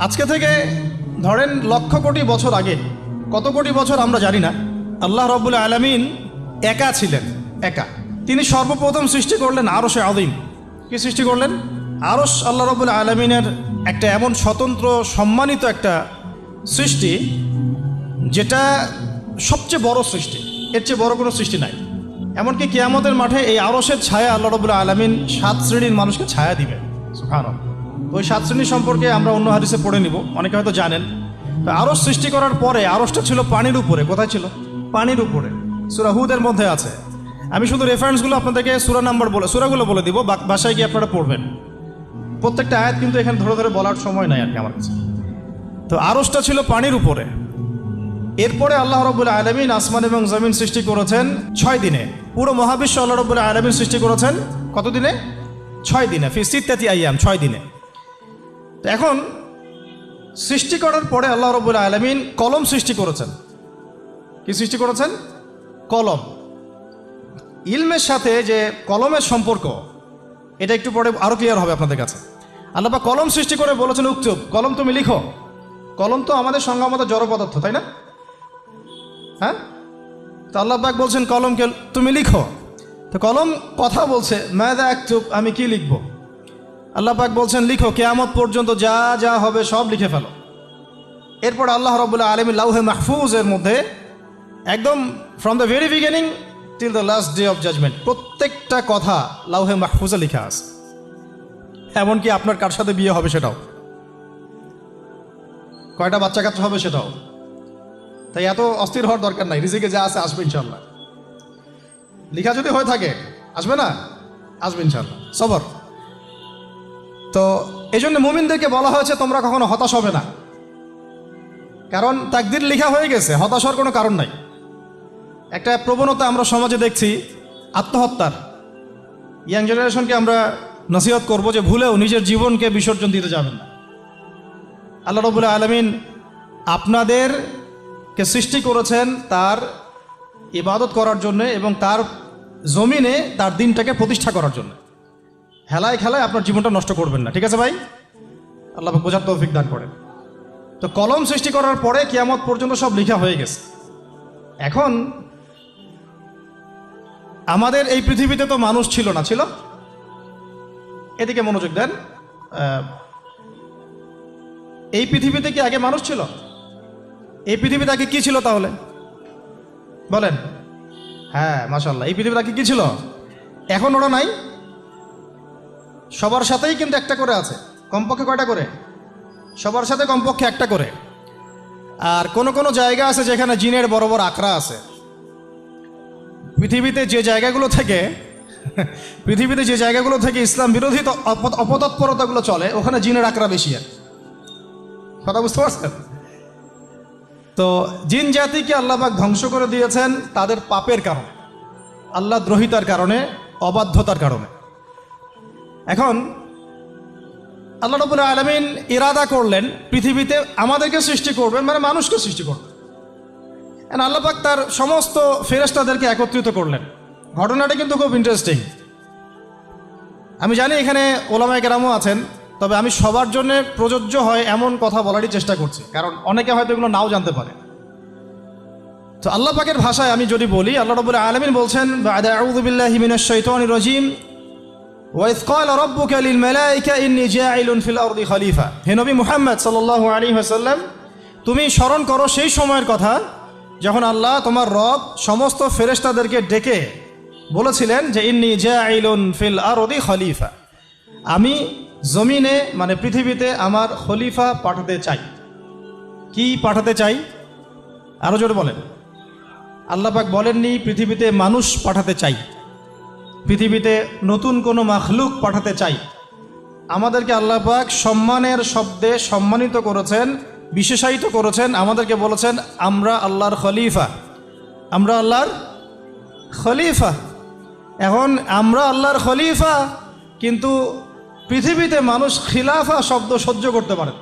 আজকে থেকে ধরেন লক্ষ কোটি বছর আগে, কত কোটি বছর আমরা জানি না, আল্লাহ রাব্বুল আলামিন একা ছিলেন। একা তিনি সর্বপ্রথম সৃষ্টি করলেন আরশে আযীম। কি সৃষ্টি করলেন? আরশ আল্লাহ রাব্বুল আলামিনের একটা এমন স্বতন্ত্র সম্মানিত একটা সৃষ্টি, যেটা সবচেয়ে বড় সৃষ্টি, এর চেয়ে বড় কোনো সৃষ্টি নাই। এমনকি কিয়ামতের মাঠে এই আরশের ছায়া আল্লাহ রাব্বুল আলামিন 7 শ্রেণীর মানুষকে ছায়া দিবেন। সুবহানাল্লাহ। ওই 7 শ্রেণী সম্পর্কে আমরা অন্য হাদিসে পড়ে নিব, অনেকে হয়তো জানেন। তো আরশ সৃষ্টি করার পরে আরশটা ছিল পানির উপরে। কোথায় ছিল? পানির উপরে। সূরা হুদের মধ্যে আছে। আমি শুধু রেফারেন্সগুলো আপনাদেরকে সূরাগুলো বলে দিব, বাসায় গিয়ে আপনারা পড়বেন। প্রত্যেকটা আয়াত কিন্তু এখানে ধরে ধরে বলার সময় নাই আর কি আমার কাছে। তো আরশটা ছিল পানির উপরে। এরপরে আল্লাহ রাব্বুল আলামিন আসমান এবং জমিন সৃষ্টি করেছেন 6 দিনে। পুরো মহাবিশ্ব আল্লাহ রাব্বুল আলামিন সৃষ্টি করেছেন কত দিনে? 6 দিনে। ফি সিত্তাতি আইয়াম, 6 দিনে। তো এখন সৃষ্টি করার পরে আল্লাহ রাব্বুল আলামিন কলম সৃষ্টি করেছেন। কি সৃষ্টি করেছেন? কলম। ইলমের সাথে যে কলমের সম্পর্ক, এটা একটু পরে আরো ক্লিয়ার হবে আপনাদের কাছে। আল্লাহ পাক কলম সৃষ্টি করে বলেছেন, উক্তুব, কলম তুমি লিখো। কলম তো আমাদের সংজ্ঞা মতো জড় পদার্থ, তাই না? হ্যাঁ। তো আল্লাহ পাক বলছেন কলমকে তুমি লিখো। তো কলম কথা বলছে, মাযা আকতুব, আমি কি লিখবো? আল্লাহ পাক বলছেন লিখো, কিয়ামত পর্যন্ত যা যা হবে সব লিখে ফেলো। এরপর আল্লাহ রাব্বুল আলামিন লাউহে মাহফুজের মধ্যে একদম from the very beginning till the last day of judgement প্রত্যেকটা কথা লাউহে মাহফুজে লেখা আছে। এমনকি আপনার কার সাথে বিয়ে হবে সেটাও, কয়টা বাচ্চা কাচ্চা হবে সেটাও। তাই এত অস্থির হওয়ার দরকার নাই, রিজিকে যা আছে আসবে ইনশাল্লাহ। লেখা যদি হয়ে থাকে আসবে না? আসবে ইনশাল্লাহ। সবর। তো এই জন্য মুমিনদেরকে বলা হয়েছে তোমরা কখনো হতাশ হবে না, কারণ তাকদির লেখা হয়ে গেছে, হতাশ হওয়ার কোনো কারণ নাই। একটা প্রবণতা আমরা সমাজে দেখছি আত্মহত্যার। ইয়াং জেনারেশনকে আমরা নসিহত করব যে ভুলেও নিজের জীবনকে বিসর্জন দিতে যাবেন না। আল্লাহ রাব্বুল আলামিন আপনাদেরকে সৃষ্টি করেছেন তার ইবাদত করার জন্য এবং তার জমিনে তার দিনটাকে প্রতিষ্ঠা করার জন্য। হেলায় খেলায় আপনার জীবনটা নষ্ট করবেন না, ঠিক আছে ভাই? আল্লাহ পাক বোঝার তৌফিক দান করেন। তো কলম সৃষ্টি করার পরে কিয়ামত পর্যন্ত সব লেখা হয়ে গেছে। এখন আমাদের এই পৃথিবীতে তো মানুষ ছিল না, ছিল? এদিকে মনোযোগ দেন। এই পৃথিবীতে কি আগে মানুষ ছিল? এই পৃথিবীতে আগে কি ছিল তাহলে বলেন? হ্যাঁ, মাশাআল্লাহ। এই পৃথিবীতে আগে কি ছিল? এখন ওরা নাই? সবার সাথেই কিন্তু একটা করে আছে। কমপক্ষে কয়টা করে? সবার সাথে কমপক্ষে একটা করে। আর কোন কোন জায়গা আছে যেখানে জিনের বড় বড় আকড়া আছে। পৃথিবীতে যে জায়গাগুলো থেকে ইসলাম বিরোধী অপতৎপরতাগুলো চলে, ওখানে জিনের আকড়া বেশি। আর কথা বুঝতে পারছেন? তো জিন জাতিকে আল্লাহ পাক ধ্বংস করে দিয়েছেন তাদের পাপের কারণে, আল্লাহ দ্রোহিতার কারণে, অবাধ্যতার কারণে। এখন আল্লাহ রাব্বুল আলামিন ইরাদা করলেন পৃথিবীতে আমাদেরকে সৃষ্টি করবেন, মানে মানুষকে সৃষ্টি করবেন। আল্লাহ পাক তার সমস্ত ফেরেশতাদেরকে একত্রিত করলেন। ঘটনাটা কিন্তু খুব ইন্টারেস্টিং। আমি জানি এখানে ওলামায়ে কেরামও আছেন, তবে আমি সবার জন্য প্রযোজ্য হয় এমন কথা বলারই চেষ্টা করছি, কারণ অনেকে হয়তো এগুলো নাও জানতে পারে। তো আল্লাহ পাকের ভাষায় আমি যদি বলি, আল্লাহ রাব্বুল আলামিন বলছেন, আউযু বিল্লাহি মিনাশ শাইতানির রাজীম, ওয়াইয ক্বালা রাব্বুকা লিল মালায়েকা ইন্নী জাঈলুন ফিল আরদি খলিফা। হে নবী মুহাম্মদ সাল্লাল্লাহু আলাইহি ওয়াসাল্লাম, তুমি স্মরণ করো সেই সময়ের কথা যখন আল্লাহ তোমার রব সমস্ত ফেরেশতাদেরকে ডেকে বলেছিলেন যে ইন্নী জাঈলুন ফিল আরদি খলিফা, আমি জমিনে মানে পৃথিবীতে আমার খলিফা পাঠাতে চাই। কি পাঠাতে চাই? আরো জোরে বলেন। আল্লাহ পাক বলেননি পৃথিবীতে মানুষ পাঠাতে চাই, পৃথিবীতে নতুন কোনো মাখলুক পাঠাতে চাই। আমাদেরকে আল্লাহ পাক সম্মানের শব্দে সম্মানিত করেছেন, বিশেষায়িত করেছেন। আমাদেরকে বলেছেন আমরা আল্লাহর খলিফা, আমরা আল্লাহর খলিফা। এখন আমরা আল্লাহর খলিফা, কিন্তু পৃথিবীতে মানুষ খিলাফা শব্দ সহ্য করতে পারে।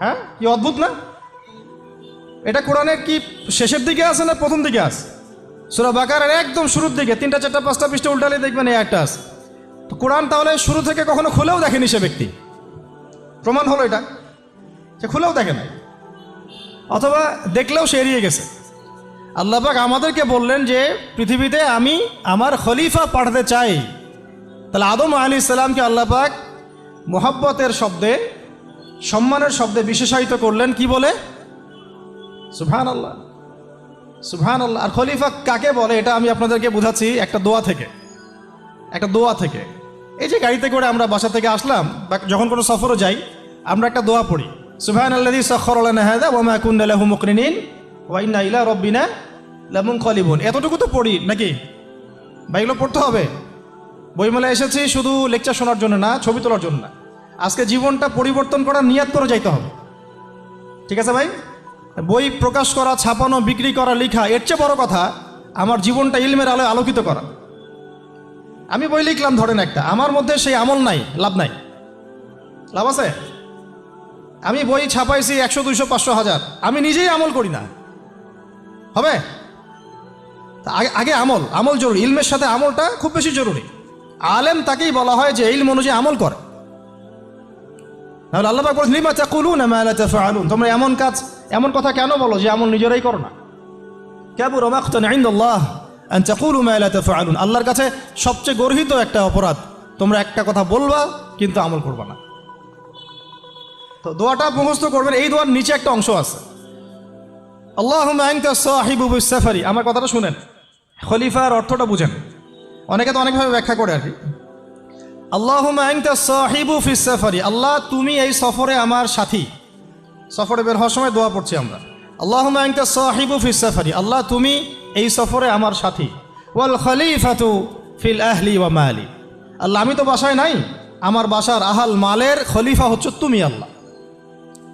হ্যাঁ, কি অদ্ভুত না? এটা কোরআনের কি শেষের দিকে আছে না প্রথম দিকে আছে? সূরা বাকারার একদম শুরুর দিকে 3টা 4টা 5টা পৃষ্ঠা উল্টালে দেখবেন এই একটা আছে। তো কোরআন তাহলে শুরু থেকে কখনো খুলেও দেখেনি সে ব্যক্তি, প্রমাণ হলো এটা, সে খুলেও দেখে নাই, অথবা দেখলেও সে এড়িয়ে গেছে। আল্লাহ পাক আমাদেরকে বললেন যে পৃথিবীতে আমি আমার খলিফা পাঠাতে চাই। তাহলে আদম আলাইহিস সালামকে আল্লাহ পাক মোহাব্বতের শব্দে, সম্মানের শব্দে বিশেষায়িত করলেন কি বলে? সুবহানাল্লাহ, সুবহানাল্লাহ। আর খলিফা কাকে বলে এটা আমি আপনাদেরকে বোঝাচ্ছি একটা দোয়া থেকে, একটা দোয়া থেকে। এই যে গাড়িতে করে আমরা বাসা থেকে আসলাম বা যখন কোনো সফরে যাই, আমরা একটা দোয়া পড়ি, সুবহানাল্লাযী সাখখারা লানা হাযা ওয়া মা কুন্না লাহু মুকরিনিন ওয়া ইন্না ইলা রাব্বিনা লামুনকালিবুন। এতটুকু তো পড়ি নাকি? বা এগুলো পড়তে হবে? বইমেলায় এসেছি শুধু লেকচার শোনার জন্য না, ছবি তোলার জন্য না। আজকে জীবনটা পরিবর্তন করার নিয়াত করে যাইতে হবে, ঠিক আছে ভাই? বই প্রকাশ করা, ছাপানো, বিক্রি করা, লেখা, এর চেয়ে বড় কথা আমার জীবনটা ইলমের আলোয় আলোকিত করা। আমি বই লিখলাম ধরেন একটা, আমার মধ্যে সেই আমল নাই, লাভ নাই? লাভ আছে? আমি বই ছাপাইছি 100, 200, 500, 1000, আমি নিজেই আমল করি না, হবে? আগে আমল, আমল জরুরি। ইলমের সাথে আমলটা খুব বেশি জরুরি। আলেম তাকেই বলা হয় যে ইলম অনুযায়ী আমল করে। তাহলে আল্লাহ পাক বলেন লিমা তাকুলুনা মা লা তাফআলুন, তোমরা এমন কাজ, এমন কথা কেন বলো যে আমল নিজেরাই করো না? কাবুরা মাকতান ইনদাল্লাহ আন তাকুলু মা লা তাফআলুন, আল্লাহর কাছে সবচেয়ে গর্হিত একটা অপরাধ, তোমরা একটা কথা বলবা কিন্তু আমল করবা না। তো দোয়াটা মুখস্থ করবেন। এই দোয়ার নিচে একটা অংশ আছে, আল্লাহুম্মা আনতা সাহিবু বিস সাফারি। আমার কথাটা শুনেন, খলিফার অর্থটা বুঝেন। অনেকে তো অনেকভাবে ব্যাখ্যা করে আর কি। আল্লাহুম্মা আনতা সাহিবু ফিস সাফারি, আল্লাহ তুমি এই সফরে আমার সাথী। সফরে বের হওয়ার সময় দোয়া পড়ছি আমরা, আল্লাহুম্মা আনতা সাহিবু ফিস সাফারি, আল্লাহ তুমি এই সফরে আমার সাথী। ওয়াল খলিফাতু ফিল আহলি ওয়া মালি, আল্লাহ আমি তো বাসায় নাই, আমার বাসার আহাল মালের খলিফা হচ্ছে তুমি আল্লাহ।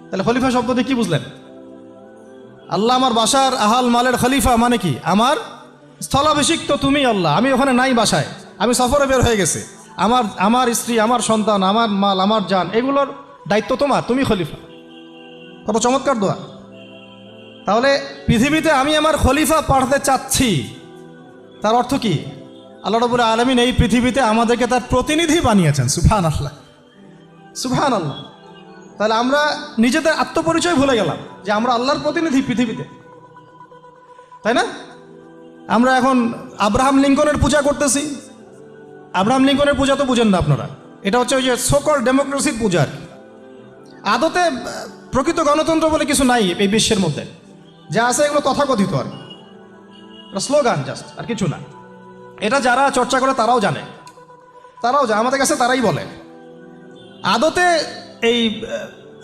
তাহলে খলিফা শব্দ দিয়ে কি বুঝলেন? আল্লাহ আমার বাসার আহাল মালের খলিফা মানে কি? আমার স্থলাভিষিক্ত তুমি আল্লাহ, আমি ওখানে নাই বাসায়, আমি সফরে বের হয়ে গেছি, আমার স্ত্রী, আমার সন্তান, আমার মাল, আমার জান, এগুলোর দায়িত্ব তোমার, তুমি খলিফা। কত চমৎকার দোয়া! তাহলে পৃথিবীতে আমি আমার খলিফা পাঠাতে চাচ্ছি, তার অর্থ কি? আল্লাহ রাব্বুল আলামিন এই পৃথিবীতে আমাদেরকে তার প্রতিনিধি বানিয়েছেন। সুবহানাল্লাহ, সুবহানাল্লাহ। তাহলে আমরা নিজেদের আত্মপরিচয় ভুলে গেলাম যে আমরা আল্লাহর প্রতিনিধি পৃথিবীতে, তাই না? আমরা এখন আব্রাহাম লিঙ্কনের পূজা করতেছি। আব্রাহাম লিঙ্কনের পূজা তো বুঝেন না আপনারা, এটা হচ্ছে ওই যে সোকল ডেমোক্রেসির পূজা আর কি। আদতে প্রকৃত গণতন্ত্র বলে কিছু নাই এই বিশ্বের মধ্যে, যা আছে এগুলো তথাকথিত আর কি, স্লোগান জাস্ট, আর কিছু না। এটা যারা চর্চা করে তারাও জানে, আমাদের কাছে তারাই বলে। আদতে এই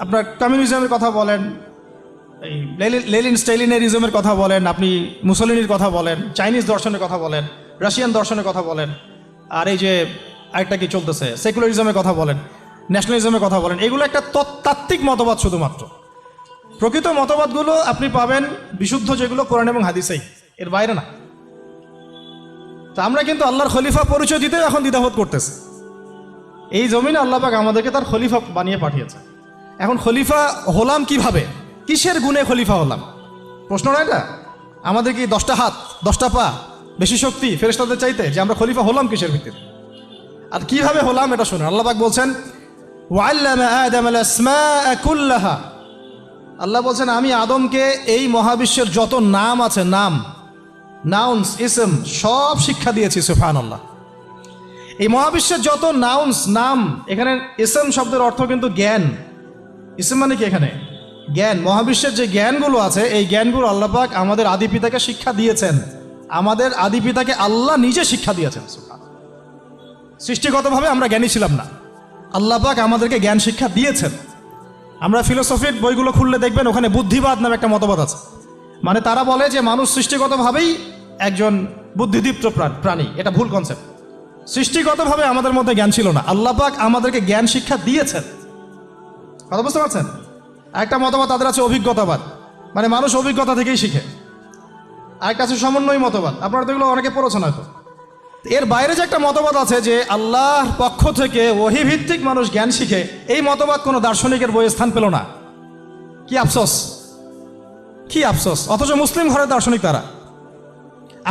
আপনার কমিউনিজমের কথা বলেন, এই লেনিন স্টেলিনারিজমের কথা বলেন, আপনি মুসলিনির কথা বলেন, চাইনিজ দর্শনের কথা বলেন, রাশিয়ান দর্শনের কথা বলেন, আর এই যে আরেকটা কি চলতেছে সেকুলারিজমের কথা বলেন, ন্যাশনালিজমের কথা বলেন, এগুলো একটা তাত্ত্বিক মতবাদ শুধুমাত্র। প্রকৃত মতবাদগুলো আপনি পাবেন বিশুদ্ধ যেগুলো কোরআন এবং হাদিসেই, এর বাইরে না। তা আমরা কিন্তু আল্লাহর খলিফা পরিচয় দিতেও এখন দ্বিধাবোধ করতেছি। এই জমিনে আল্লাহ পাক আমাদেরকে তার খলিফা বানিয়ে পাঠিয়েছে। এখন খলিফা হলাম কিভাবে? কিসের গুণে খলিফা হলাম? প্রশ্ন না এটা? আমাদের কি 10টা হাত, 10টা পা, বেশি শক্তি ফেরেশতাদের চাইতে, যে আমরা খলিফা হলাম কিসের ভিত্তিতে আর কিভাবে হলাম এটা শুনুন। আল্লাহ পাক বলছেন ওয়াল্লামা আদামাল আসমাআ কুল্লাহা, আল্লাহ বলছেন আমি আদমকে এই মহাবিশ্বের যত নাম আছে, নাউন্স, ইসম, সব শিক্ষা দিয়েছি। সুবহানাল্লাহ। এই মহাবিশ্বের যত নাউন্স, নাম, এখানে ইসম শব্দের অর্থ কিন্তু জ্ঞান। ইসম মানে কি? এখানে জ্ঞান। মহাবিশ্বের যে জ্ঞানগুলো আছে এই জ্ঞানগুলো আল্লাহ পাক আমাদের আদি পিতাকে শিক্ষা দিয়েছেন। আমাদের আদি পিতাকে আল্লাহ নিজে শিক্ষা দিয়েছেন। সৃষ্টিগতভাবে আমরা জ্ঞানী ছিলাম না, আল্লাহ পাক আমাদেরকে জ্ঞান শিক্ষা দিয়েছেন। আমরা ফিলোসফির বইগুলো খুললে দেখবেন ওখানে বুদ্ধিবাদ নামে একটা মতবাদ আছে। মানে তারা বলে যে মানুষ সৃষ্টিগতভাবেই একজন বুদ্ধিদীপ্ত প্রাণী। এটা ভুল কনসেপ্ট। সৃষ্টিগতভাবে আমাদের মধ্যে জ্ঞান ছিল না, আল্লাহ পাক আমাদেরকে জ্ঞান শিক্ষা দিয়েছেন। কথা বুঝতে পারছেন? একটা মতবাদ তাদের আছে অভিজ্ঞতাবাদ, মানে মানুষ অভিজ্ঞতা থেকেই শিখে। আরেকটা আছে সমন্বয় মতবাদ, আপনারা তো এগুলো অনেকে পড়েছেন হয়তো। এর বাইরে যে একটা মতবাদ আছে যে আল্লাহর পক্ষ থেকে ওহী ভিত্তিক মানুষ জ্ঞান শিখে, এই মতবাদ কোনো দার্শনিকের বইয়ে স্থান পেল না। কি আফসোস, কি আফসোস! অথচ মুসলিম ঘরের দার্শনিক তারা।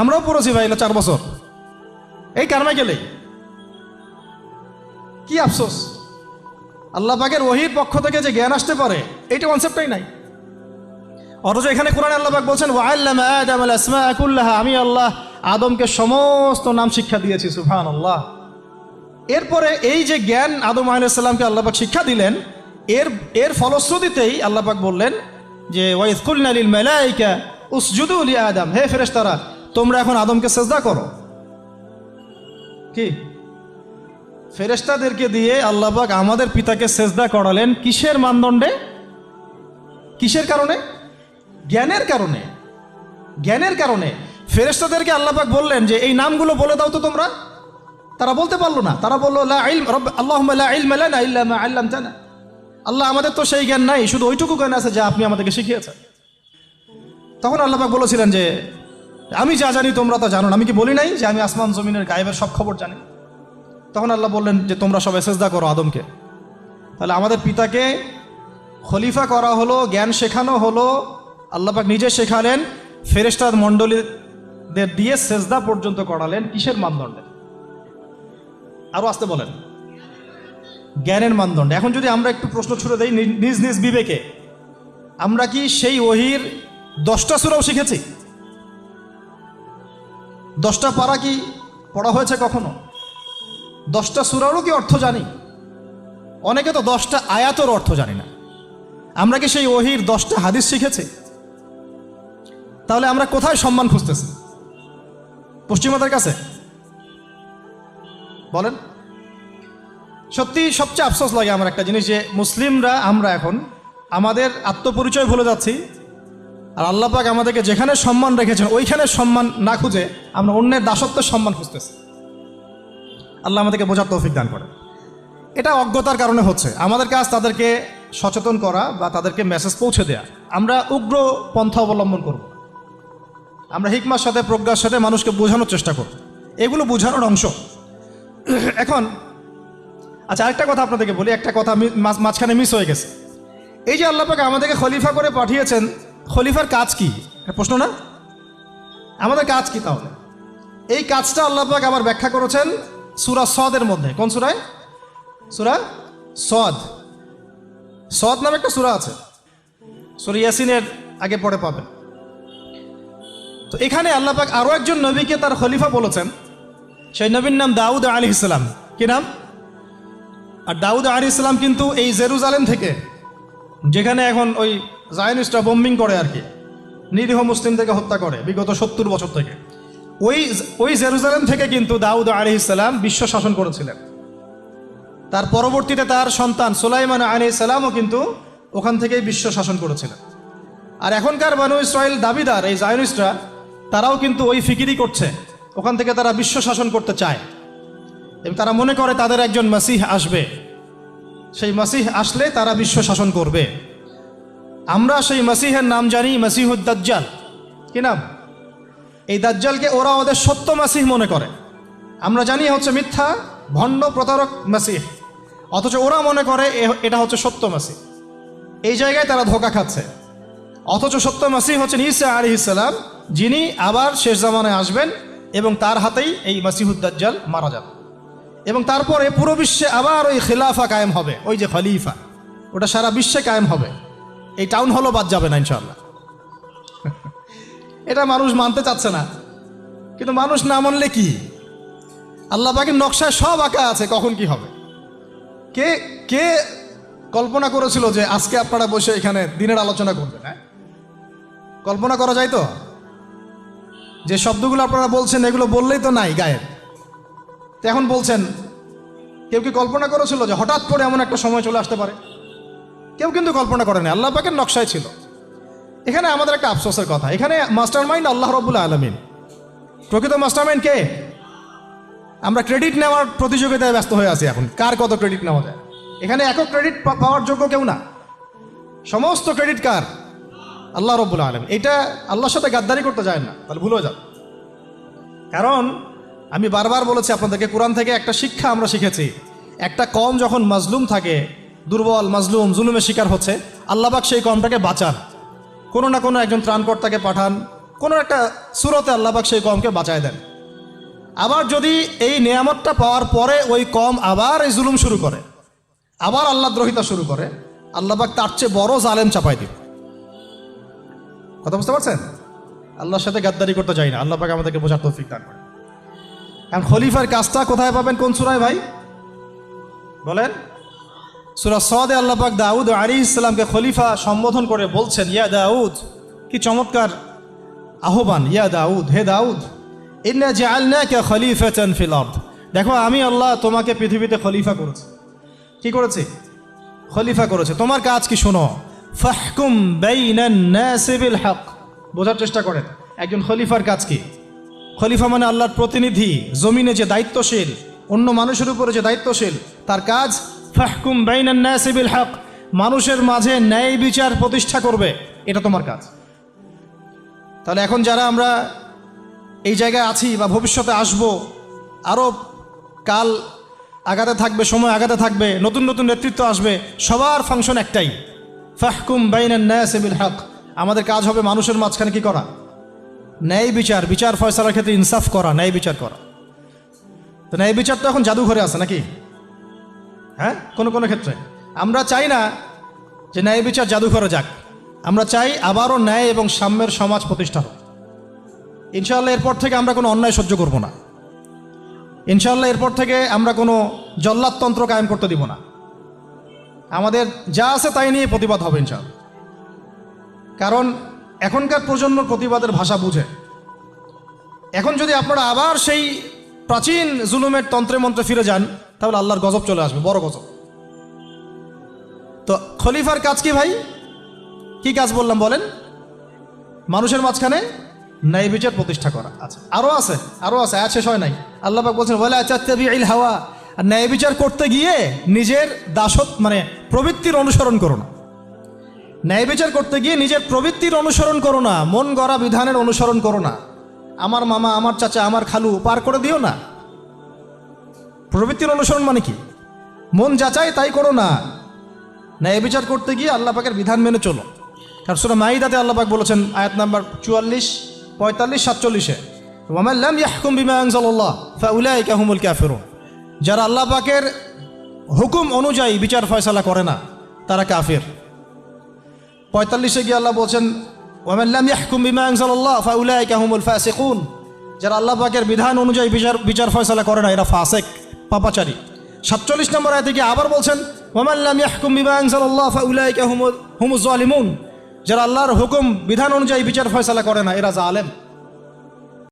আমরাও পড়েছি ভাই 4 বছর এই কারণে গেলেই। কি আফসোস! আল্লাহ পাকের ওহীর পক্ষ থেকে যে জ্ঞান আসতে পারে এইটা কনসেপ্টটাই নাই। অথচ এখানে কোরআনে আল্লাহ পাক বলছেন ওয়াআল্লামা আদামাল আসমাআ কুল্লাহা, আমি আল্লাহ আদমকে সমস্ত নাম শিক্ষা দিয়েছি। সুবহানাল্লাহ। এরপরে এই যে জ্ঞান আদম আলাইহিস সালামকে আল্লাহ পাক শিক্ষা দিলেন, এর ফলশ্রুতিতেই আল্লাহ পাক বললেন যে ওয়াইয কুলনা লিল মালাইকা উসজুদু লি আদম, হে ফেরেশতারা তোমরা এখন আদমকে সিজদা করো। কি ফেরেশতাদেরকে দিয়ে আল্লাহ পাক আমাদের পিতাকে সিজদা করালেন কিসের মানদণ্ডে? কিসের কারণে? জ্ঞানের কারণে। জ্ঞানের কারণে ফেরেশতাদেরকে আল্লাহ পাক বললেন যে এই নামগুলো বলে দাও তো তোমরা। তারা বলতে পারলো না। তারা বললো লা ইলম আল্লাহুম্মা লা ইলমা লানা ইল্লা মা আল্লামতানা, আল্লাহ আমাদের তো সেই জ্ঞান নাই, শুধু ওইটুকু জ্ঞান আছে যা আপনি আমাদেরকে শিখিয়েছেন। তখন আল্লাহ পাক বলেছিলেন যে আমি যা জানি তোমরা তা জানো না, আমি কি বলি নাই যে আমি আসমান জমিনের গায়েবের সব খবর জানি? তখন আল্লাহ বললেন যে তোমরা সবাই সিজদা করো আদমকে। তাহলে আমাদের পিতাকে খলিফা করা হলো, জ্ঞান শেখানো হলো, আল্লাহ পাক নিজে শেখালেন, ফেরেশতা মণ্ডলীদের দিয়ে সিজদা পর্যন্ত করালেন কিসের মানদণ্ডে? আরো আসতে বলেন। জ্ঞানের মানদণ্ডে। এখন যদি আমরা একটু প্রশ্ন ছুড়ে দেই নিজ নিজ বিবেকে, আমরা কি সেই ওহীর 10টা সূরাও শিখেছি? 10টা পারা কি পড়া হয়েছে কখনো? 10টা সূরারও কি অর্থ জানি? অনেকে তো 10টা আয়াতের অর্থ জানি না। আমরা কি সেই ওহীর 10টা হাদিস শিখেছি? তাহলে আমরা কোথায় সম্মান খুঁজতেছি? পশ্চিমাদের কাছে? বলেন। সত্যি সবচেয়ে আফসোস লাগে আমার একটা জিনিস, যে মুসলিমরা আমরা এখন আমাদের আত্মপরিচয় ভুলে যাচ্ছি, আর আল্লাহ পাক আমাদেরকে যেখানে সম্মান রেখেছেন ওইখানে সম্মান না খুঁজে আমরা অন্যের দাসত্বের সম্মান খুঁজতেছি। আল্লাহ আমাদেরকে বোঝার তৌফিক দান করে। এটা অজ্ঞতার কারণে হচ্ছে। আমাদের কাজ তাদেরকে সচেতন করা বা তাদেরকে মেসেজ পৌঁছে দেয়া। আমরা উগ্র পন্থা অবলম্বন করব, আমরা হিকমার সাথে প্রজ্ঞার সাথে মানুষকে বোঝানোর চেষ্টা করব, এগুলো বোঝানোর অংশ। এখন আচ্ছা আরেকটা কথা আপনাদেরকে বলি, একটা কথা মাঝখানে মিস হয়ে গেছে। এই যে আল্লাহ পাক আমাদেরকে খলিফা করে পাঠিয়েছেন, খলিফার কাজ কি? প্রশ্ন না? আমাদের কাজ কি তাহলে? এই কাজটা আল্লাহ পাক আবার ব্যাখ্যা করেছেন সূরা সদের মধ্যে। কোন সূরায়? সূরা সদ। সদ নামে একটা সূরা আছে, সূরা ইয়াসিনের আগে পড়ে পাবেন। তো এখানে আল্লাহ পাক আরো একজন নবীকে তার খলিফা বলেছেন। সেই নবীর নাম দাউদ আলাইহিস সালাম। কি নাম? আর দাউদ আলাইহিস সালাম কিন্তু এই জেরুজালেম থেকে, যেখানে এখন ওই জায়নিস্টরা বোম্বিং করে আর কি, নিরীহ মুসলিমদেরকে হত্যা করে বিগত 70 বছর থেকে, ওই জেরুজালেম থেকে কিন্তু দাউদ আলাইহিস সালাম বিশ্ব শাসন করেছিলেন। তার পরবর্তীতে তার সন্তান সুলাইমান আলাইহিস সালামও কিন্তু ওখান থেকেই বিশ্ব শাসন করেছিলেন। আর এখনকার বনু ইসরাইল দাবিদার এই জায়নিস্টরা, তারাও কিন্তু ওই ফিকিরই করছে, ওখান থেকে তারা বিশ্ব শাসন করতে চায় এবং তারা মনে করে তাদের একজন মাসিহ আসবে, সেই মাসিহ আসলে তারা বিশ্ব শাসন করবে। আমরা সেই মাসিহের নাম জানি মাসিহুদ দাজ্জাল। কি নাম? এই দাজ্জালকে ওরা ওদের সত্য মাসিহ মনে করে, আমরা জানি হচ্ছে মিথ্যা ভণ্ড প্রতারক মাসিহ, অথচ ওরা মনে করে এটা হচ্ছে সত্য মাসিহ। এই জায়গায় তারা ধোঁকা খাচ্ছে। অথচ সত্য মাসিহ হচ্ছেন ঈসা আলাইহিস সালাম, যিনি আবার শেষ জামানায় আসবেন এবং তার হাতেই এই মাসিহুদ দাজ্জাল মারা যাবে এবং তারপরে পুরো বিশ্বে আবার ওই খিলাফা কায়েম হবে। ওই যে খলিফা, ওটা সারা বিশ্বে কায়েম হবে। এই টাউন হলও বাদ যাবে না ইনশাআল্লাহ। এটা মানুষ মানতে চাচ্ছে না, কিন্তু মানুষ না মানলে কি? আল্লাহ পাকের নকশায় সব আঁকা আছে কখন কি হবে। কে কে কল্পনা করেছিল যে আজকে আপনারা বসে এখানে দিনের আলোচনা করবেন? হ্যাঁ, কল্পনা করা যায় তো? যে শব্দগুলো আপনারা বলছেন এগুলো বললেই তো নাই গায়েব, তো এখন বলছেন। কেউ কি কল্পনা করেছিল যে হঠাৎ করে এমন একটা সময় চলে আসতে পারে? কেউ কিন্তু কল্পনা করেনি, আল্লাহ পাকের নকশায় ছিল। এখানে আমাদের একটা আফসোসের কথা, এখানে মাস্টার মাইন্ড আল্লাহ রাব্বুল আলামিন। প্রকৃত মাস্টার মাইন্ড কে? আমরা ক্রেডিট নেওয়ার প্রতিযোগিতায় ব্যস্ত হয়ে আছি এখন, কার কত ক্রেডিট নেওয়া যায়। এখানে একক ক্রেডিট পাওয়ার যোগ্য কেউ না, সমস্ত ক্রেডিট কার? আল্লাহ রাব্বুল আলামিন। এটা আল্লাহর সাথে গাদ্দারি করতে যায় না, তাহলে ভুল হয়ে যাবে। কারণ আমি বারবার বলেছি আপনাদেরকে, কোরআন থেকে একটা শিক্ষা আমরা শিখেছি। একটা কম যখন মাজলুম থাকে, দুর্বল মাজলুম জুলুমের শিকার হচ্ছে, আল্লাহ পাক সেই কমটাকে বাঁচান, কোনো না কোনো একজন ত্রাণকর্তাকে পাঠান, কোনো একটা সূরতে আল্লাহ পাক সেই কমকে বাঁচায় দেন। আবার যদি এই নিয়ামতটা পাওয়ার পরে ওই কম আবার এই জুলুম শুরু করে, আবার আল্লাহ দ্রোহিতা শুরু করে, আল্লাহ পাক তার চেয়ে বড় জালেম চাপাই দিবে। কথা বুঝতে পারছেন? আল্লাহর সাথে গাদ্দারি করতে চাই না, আল্লাহ পাক আমাদেরকে বোঝার তৌফিক দান করে। এখন খলিফার কাজটা কোথায় পাবেন, কোন সূরায় ভাই বলেন? সূরা সাদে আল্লাহ পাক দাউদ আলাইহিস সালামকে খলিফা সম্বোধন করে বলছেন, ইয়া দাউদ, কি চমৎকার আহ্বান, ইয়া দাউদ, হে দাউদ, ইন্না জাআলনাকা খলিফাতান ফিল আরদ। দেখো আমি আল্লাহ তোমাকে পৃথিবীতে খলিফা করেছি। কি করেছে? খলিফা করেছে। তোমার কাজ কি শোনো, ফাহকুম বাইনান নাসি বিল হক। বোঝার চেষ্টা করেন একজন খলিফার কাজ কি। খলিফা মানে আল্লাহর প্রতিনিধি, জমিনে যে দায়িত্বশীল, অন্য মানুষের উপরে যে দায়িত্বশীল, তার কাজ ফাহকুম বাইনান নাসি বিল হক, মানুষের মাঝে ন্যায় বিচার প্রতিষ্ঠা করবে, এটা তোমার কাজ। তাহলে এখন যারা আমরা এই জায়গায় আছি বা ভবিষ্যতে আসব, আরও কাল আগাতে থাকবে, সময় আগাতে থাকবে, নতুন নতুন নেতৃত্ব আসবে, সবার ফাংশন একটাই, ফাহকুম বাইনান নাসি বিল হক। আমাদের কাজ হবে মানুষের মাঝখানে কি করা, ন্যায় বিচার, বিচার ফয়সালার ক্ষেত্রে ইনসাফ করা, ন্যায় বিচার করা। তো ন্যায় বিচার তো এখন জাদুঘরে আছে নাকি? হ্যাঁ, কোনো কোনো ক্ষেত্রে আমরা চাই না যে ন্যায় বিচার জাদুঘরে যাক, আমরা চাই আবারও ন্যায় এবং সাম্যের সমাজ প্রতিষ্ঠা হোক। ইনশাআল্লাহ এরপর থেকে আমরা কোনো অন্যায় সহ্য করব না। ইনশাআল্লাহ এরপর থেকে আমরা কোনো জল্লাদতন্ত্র কায়েম করতে দিব না। আমাদের যা আছে তাই নিয়ে প্রতিবাদ হবে ইনশাআল্লাহ। কারণ এখনকার প্রজন্ম প্রতিবাদের ভাষা বুঝে। এখন যদি আপনারা আবার সেই প্রাচীন জুলুমের তন্ত্রে মন্ত্রে ফিরে যান, তাহলে আল্লাহর গজব চলে আসবে, বড় গজব। তো খলিফার কাজ কি ভাই? কি কাজ বললাম বলেন? মানুষের মাঝখানে ন্যায় বিচার প্রতিষ্ঠা করা। আচ্ছা, আরও আছে, আয়াত শেষ হয় নাই। আল্লাহ পাক বলছেন, ওয়ালা তাত্তাবিউল হাওয়া। আর ন্যায় বিচার করতে গিয়ে নিজের দাসত্ব মানে প্রবৃত্তির অনুসরণ করো না। ন্যায় বিচার করতে গিয়ে নিজের প্রবৃত্তির অনুসরণ করো না, মন গড়া বিধানের অনুসরণ করো না। আমার মামা, আমার চাচা, আমার খালু পার করে দিও না। প্রবৃত্তির অনুসরণ মানে কি? মন যাচাই তাই করো না। ন্যায় বিচার করতে গিয়ে আল্লাহ পাকের বিধান মেনে চলো। কারণ সূরা মাইদাতে আল্লাহ পাক বলেছেন, আয়াত নাম্বার 44, 45, 47, ওয়া মান লাম ইয়াহকুম বিমা আনজালাল্লাহ ফাউলাইকা হুমুল কাফিরুন। যারা আল্লাহ পাকের হুকুম অনুযায়ী বিচার ফয়সালা করে না, তারা কাফির। 45-এ গিয়ে আল্লাহ বলছেন, ওয়া মান লাম ইয়াহকুম বিমা আনজালাল্লাহ ফাউলাইকা হুমুল ফাসিকুন। যারা আল্লাহ পাকের বিধান অনুযায়ী বিচার ফয়সালা করে না, এরা ফাসিক, পাপাচারী। 47 নম্বর আয়াতে গিয়ে আবার বলছেন, ওয়া মান লাম ইয়াহকুম বিমা আনজালাল্লাহ ফাউলাইকা হুমুজ জালিমুন। যারা আল্লাহর হুকুম বিধান অনুযায়ী বিচার ফয়সালা করে না, এরা জালেম।